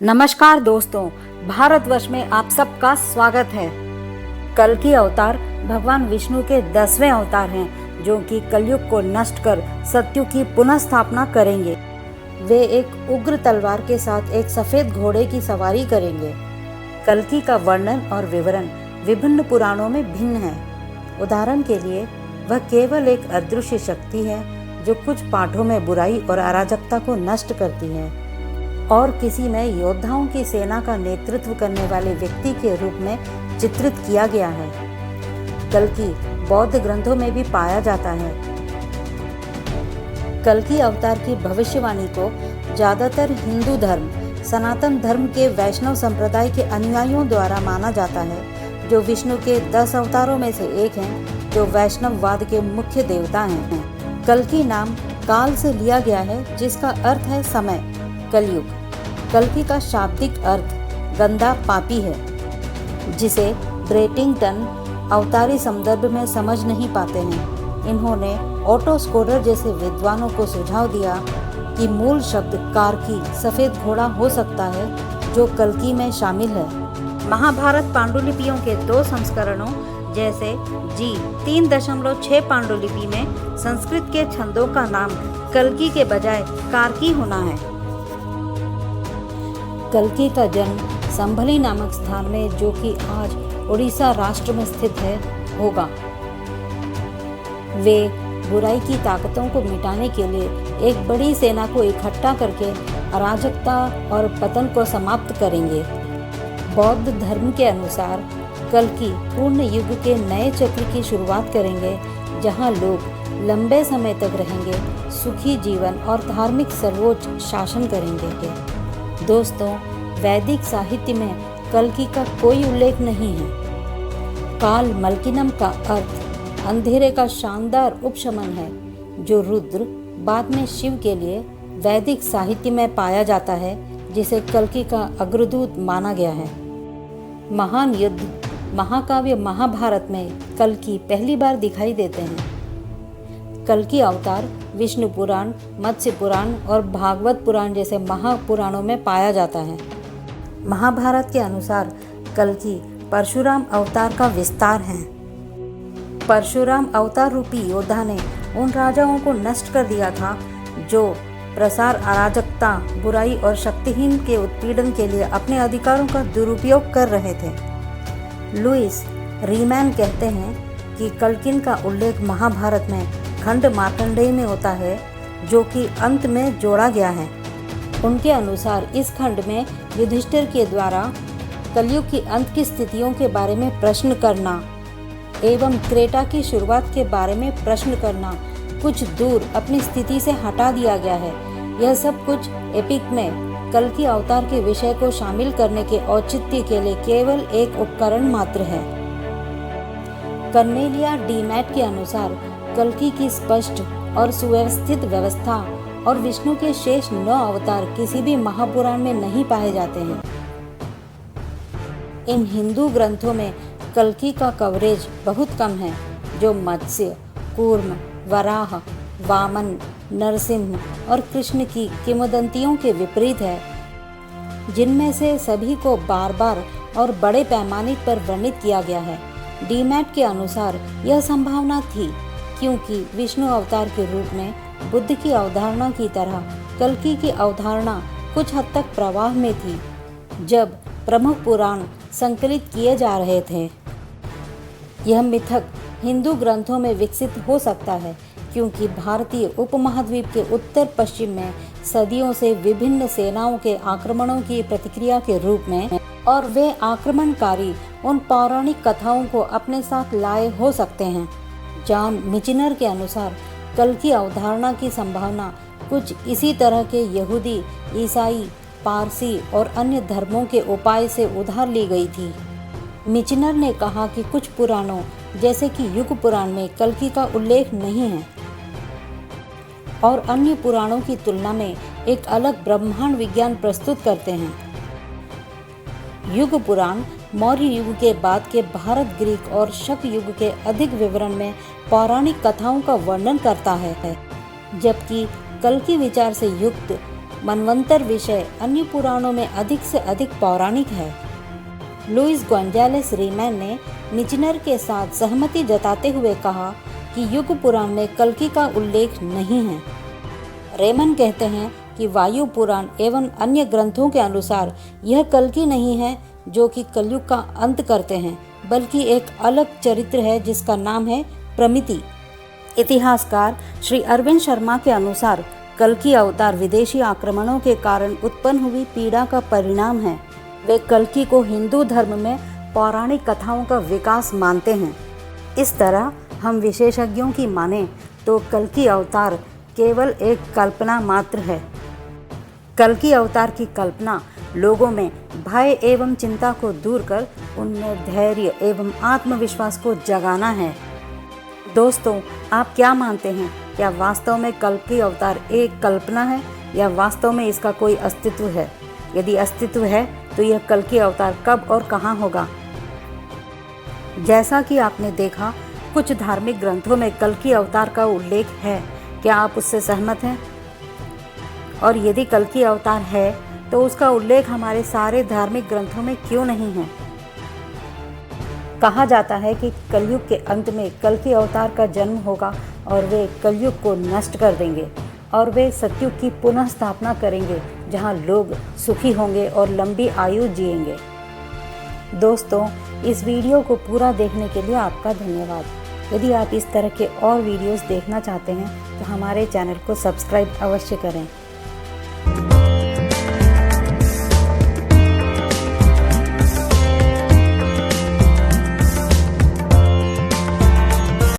नमस्कार दोस्तों, भारतवर्ष में आप सबका स्वागत है। कल्कि अवतार भगवान विष्णु के 10वें अवतार हैं, जो कि कलयुग को नष्ट कर सत्युग की पुनः स्थापना करेंगे। वे एक उग्र तलवार के साथ एक सफेद घोड़े की सवारी करेंगे। कल्कि का वर्णन और विवरण विभिन्न पुराणों में भिन्न है। उदाहरण के लिए, वह केवल एक अदृश्य शक्ति है जो कुछ पाठों में बुराई और अराजकता को नष्ट करती है, और किसी में योद्धाओं की सेना का नेतृत्व करने वाले व्यक्ति के रूप में चित्रित किया गया है। कल्कि बौद्ध ग्रंथों में भी पाया जाता है। कल्कि अवतार की भविष्यवाणी को ज्यादातर हिंदू धर्म, सनातन धर्म के वैष्णव संप्रदाय के अनुयायियों द्वारा माना जाता है, जो विष्णु के 10 अवतारों में से एक हैं, जो वैष्णववाद के मुख्य देवता हैं। कल्कि नाम काल से लिया गया है, जिसका अर्थ है समय, कलयुग। कल्कि का शाब्दिक अर्थ गंदा, पापी है, जिसे ब्रेटिंगटन अवतारी संदर्भ में समझ नहीं पाते हैं। इन्होंने ऑटो स्कोडर जैसे विद्वानों को सुझाव दिया कि मूल शब्द कारकी, सफेद घोड़ा हो सकता है, जो कल्कि में शामिल है। महाभारत पांडुलिपियों के 2 संस्करणों जैसे जी 3.6 पांडुलिपि में संस्कृत के छंदों का नाम कल्कि के बजाय कारकी होना है। कल्कि का जन्म संभली नामक स्थान में, जो कि आज उड़ीसा राष्ट्र में स्थित है, होगा। वे बुराई की ताकतों को मिटाने के लिए एक बड़ी सेना को इकट्ठा करके अराजकता और पतन को समाप्त करेंगे। बौद्ध धर्म के अनुसार कल्कि पूर्ण युग के नए चक्र की शुरुआत करेंगे, जहां लोग लंबे समय तक रहेंगे, सुखी जीवन और धार्मिक सर्वोच्च शासन करेंगे। दोस्तों, वैदिक साहित्य में कल्कि का कोई उल्लेख नहीं है। काल मल्किनम का अर्थ अंधेरे का शानदार उपशमन है, जो रुद्र, बाद में शिव के लिए वैदिक साहित्य में पाया जाता है, जिसे कल्कि का अग्रदूत माना गया है। महान युद्ध महाकाव्य महाभारत में कल्कि पहली बार दिखाई देते हैं। कल्कि अवतार विष्णु पुराण, मत्स्य पुराण और भागवत पुराण जैसे महापुराणों में पाया जाता है। महाभारत के अनुसार कल्कि परशुराम अवतार का विस्तार है। परशुराम अवतार रूपी योद्धा ने उन राजाओं को नष्ट कर दिया था जो प्रसार, अराजकता, बुराई और शक्तिहीन के उत्पीड़न के लिए अपने अधिकारों का दुरुपयोग कर रहे थे। लुइस रीमैन कहते हैं कि कल्किन का उल्लेख महाभारत में खंड मार्कंडेय में होता है, जो कि अंत में जोड़ा गया है। उनके अनुसार इस खंड में युधिष्ठिर के द्वारा कलयुग की अंत की स्थितियों के बारे में प्रश्न करना एवं त्रेता की शुरुआत के बारे में प्रश्न करना कुछ दूर अपनी स्थिति से हटा दिया गया है। यह सब कुछ एपिक में कल्कि अवतार के विषय को शामिल करने के औचित्य के लिए केवल एक उपकरण मात्र है। कर्नेलिया डी मैट के अनुसार कल्कि की स्पष्ट और सुव्यवस्थित व्यवस्था और विष्णु के शेष 9 अवतार किसी भी महापुराण में नहीं पाए जाते हैं। इन हिंदू ग्रंथों में कल्कि का कवरेज बहुत कम है, जो मत्स्य, कूर्म, वराह, वामन, नरसिंह और कृष्ण की किंवदंतियों के विपरीत है, जिनमें से सभी को बार बार और बड़े पैमाने पर वर्णित किया गया है। डीमैट के अनुसार यह संभावना थी, क्योंकि विष्णु अवतार के रूप में बुद्ध की अवधारणा की तरह कल्कि की अवधारणा कुछ हद तक प्रवाह में थी, जब प्रमुख पुराण संकलित किए जा रहे थे। यह मिथक हिंदू ग्रंथों में विकसित हो सकता है, क्योंकि भारतीय उपमहाद्वीप के उत्तर पश्चिम में सदियों से विभिन्न सेनाओं के आक्रमणों की प्रतिक्रिया के रूप में, और वे आक्रमणकारी उन पौराणिक कथाओं को अपने साथ लाए हो सकते हैं। जॉन मिचनर के अनुसार कल्कि अवधारणा की संभावना कुछ इसी तरह के यहूदी, ईसाई, पारसी और अन्य धर्मों के उपाय से उधार ली गई थी। मिचनर ने कहा कि कुछ पुराणों जैसे कि युग पुराण में कल्कि का उल्लेख नहीं है, और अन्य पुराणों की तुलना में एक अलग ब्रह्मांड विज्ञान प्रस्तुत करते हैं। युग पुराण मौर्य युग के बाद के भारत, ग्रीक और शक युग के अधिक विवरण में पौराणिक कथाओं का वर्णन करता है, जबकि कल्कि विचार से युक्त मनवंतर विषय अन्य पुराणों में अधिक से अधिक पौराणिक है। लुइस गोंजालेस रीमैन ने मिचनर के साथ सहमति जताते हुए कहा कि युग पुराण में कल्कि का उल्लेख नहीं है। रेमन कहते हैं कि वायु पुराण एवं अन्य ग्रंथों के अनुसार यह कल्कि नहीं है जो कि कलयुग का अंत करते हैं, बल्कि एक अलग चरित्र है जिसका नाम है प्रमिति। इतिहासकार श्री अरविंद शर्मा के अनुसार कल्कि अवतार विदेशी आक्रमणों के कारण उत्पन्न हुई पीड़ा का परिणाम है। वे कल्कि को हिंदू धर्म में पौराणिक कथाओं का विकास मानते हैं। इस तरह हम विशेषज्ञों की माने तो कल्कि अवतार केवल एक कल्पना मात्र है। कल्कि अवतार की कल्पना लोगों में भय एवं चिंता को दूर कर उनमें धैर्य एवं आत्मविश्वास को जगाना है। दोस्तों, आप क्या मानते हैं? क्या वास्तव में कल्कि अवतार एक कल्पना है या वास्तव में इसका कोई अस्तित्व है? यदि अस्तित्व है तो यह कल्कि अवतार कब और कहाँ होगा? जैसा कि आपने देखा, कुछ धार्मिक ग्रंथों में कल्कि अवतार का उल्लेख है। क्या आप उससे सहमत हैं? और यदि कल्कि अवतार है तो उसका उल्लेख हमारे सारे धार्मिक ग्रंथों में क्यों नहीं है? कहा जाता है कि कलयुग के अंत में कल्कि अवतार का जन्म होगा और वे कलयुग को नष्ट कर देंगे और वे सतयुग की पुनः स्थापना करेंगे, जहां लोग सुखी होंगे और लंबी आयु जिएंगे। दोस्तों, इस वीडियो को पूरा देखने के लिए आपका धन्यवाद। यदि आप इस तरह के और वीडियोस देखना चाहते हैं तो हमारे चैनल को सब्सक्राइब अवश्य करें।